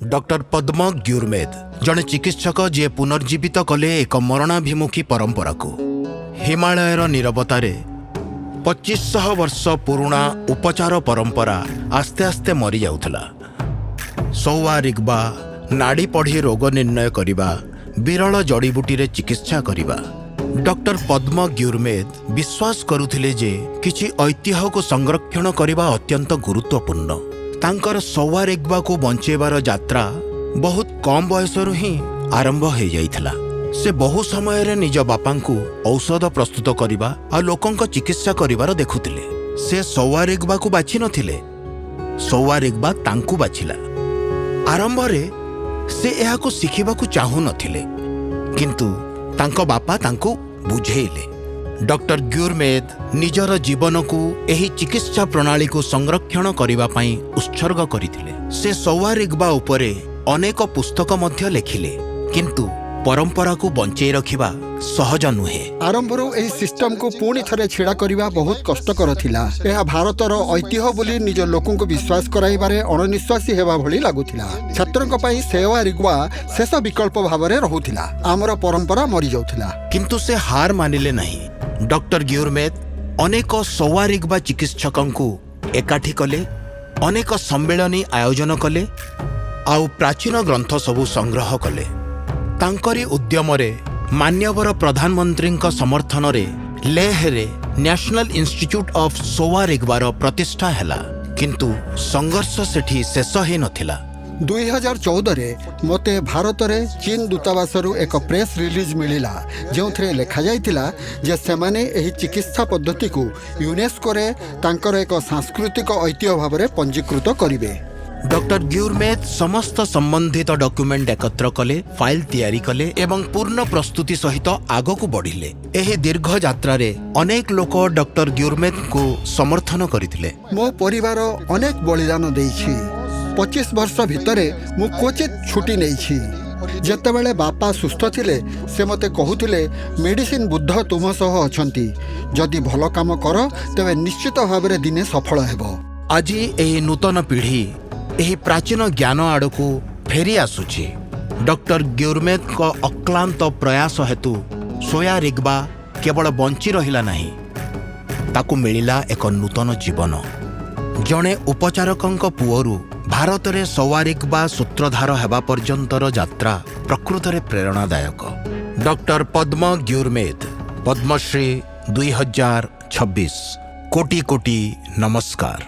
Doctor पद्म ग्युरमेद जड़े चिकित्सक जे पुनर्जीवित कले एक मरणाभिमुखी परंपरा को हिमालयर नीरवतारे 2500 वर्ष पुराणा उपचार परंपरा आस्ते आस्ते मरी जाउथला। सौवा रिग्बा नाड़ी पढ़ी रोग निर्णय करिबा विरल जड़ीबुटी रे चिकित्सा करिबा। डॉक्टर पद्म ग्युरमेद विश्वास करुथिले जे किछि ऐतिह्य को संरक्षण करिबा अत्यंत गुरुत्वपूर्ण। तांकर सौवा रिग्बा को बंचेबार यात्रा बहुत कम बयसरु ही आरंभ हो जाइथिला। से बहु समय रे निज बापांकु औषध प्रस्तुत करिबा आ लोकंक चिकित्सा करिबार देखुथिले। से सौवा रिग्बा को बाछि नथिले, सौवा रिग्बा तांकु बाछिला। आरंभ रे से एहाको शिखिबाकु चाहू नथिले, किंतु तांको बापा तांकु बुझेइले। डॉक्टर ग्युरमेद निजर जीवन को एही चिकित्सा प्रणाली को संरक्षण करिबा पई उत्सर्ग करिथिले। से सौवा रिग्बा उपरे अनेक पुस्तक मध्य लेखिले, किंतु परंपरा को बंचेई रखिबा सहज नुहे। आरंभरू एही सिस्टम को पुणी थरे छिड़ा करिबा बहुत कष्टकर थिला। एहा भारतर ऐतिह्य बोली निज लोकन को विश्वास कराइबारे अणनिश्वासी हेबा भली लागुथिला। छात्रन पई सौवा रिग्बा शेष विकल्प भावरे रहुथिला। आमर परंपरा मरी जाउथिला, किंतु से हार मानिले नहीं। डॉक्टर ग्युरमेद अनेक सौवा रिग्बा चिकित्सकन को एकाठी कले, अनेक सम्मेलनी आयोजन कले, आउ प्राचीन ग्रंथ सबु संग्रह कले। तांकरी उद्यम रे मान्यवर प्रधानमंत्री समर्थन रे लेह रे नेशनल इंस्टीट्यूट ऑफ सौवा रिग्बार प्रतिष्ठा हैला, किंतु संघर्ष सेठी शेष ही नथिला। 2014 रे मते भारत रे चीन दूतावासरू एक प्रेस रिलीज मिलिला, जो लेखा जाइतिला जे सेमाने एही चिकित्सा पद्धति को यूनेस्को रे तांकर एक सांस्कृतिक ऐतिह्य भाव रे पंजीकृत करिवे। डॉक्टर ग्युरमेद समस्त संबंधित डॉक्यूमेंट एकत्र कले, फाइल तैयारी कले एवं पूर्ण प्रस्तुति सहित आग को बढ़िले। एही दीर्घ यात्रा रे अनेक लोक डॉक्टर ग्युरमेद को समर्थन करथिले। मो परिवार अनेक बलिदान देइछि। 25 वर्ष भितरे मु क्वचित छुट्टी नहीं। जेतेबेले बापा सुस्थ थिले से मते कहूथिले मेडिसिन बुद्ध तुम सह अछंती, जदि भल काम कर तेबे निश्चित भाबरे दिने सफल हेबो। आज एही नूतन पीढ़ी एही प्राचीन ज्ञान आड़कू फेरी आसुछि। डॉक्टर ग्युरमेद को अक्लांत प्रयास हेतु सौवा रिग्बा केवल बंची रहिला नहीं, ताकू मिलिला एक नूतन जीवन। जणे उपचारकंक पुअरु भारत रे सौवा रिग्बा सूत्रधार हेबा पर्यंतर यात्रा प्रकृत रे प्रेरणादायक। डॉक्टर पद्म ग्युरमेद, पद्मश्री 2026। कोटि कोटि नमस्कार।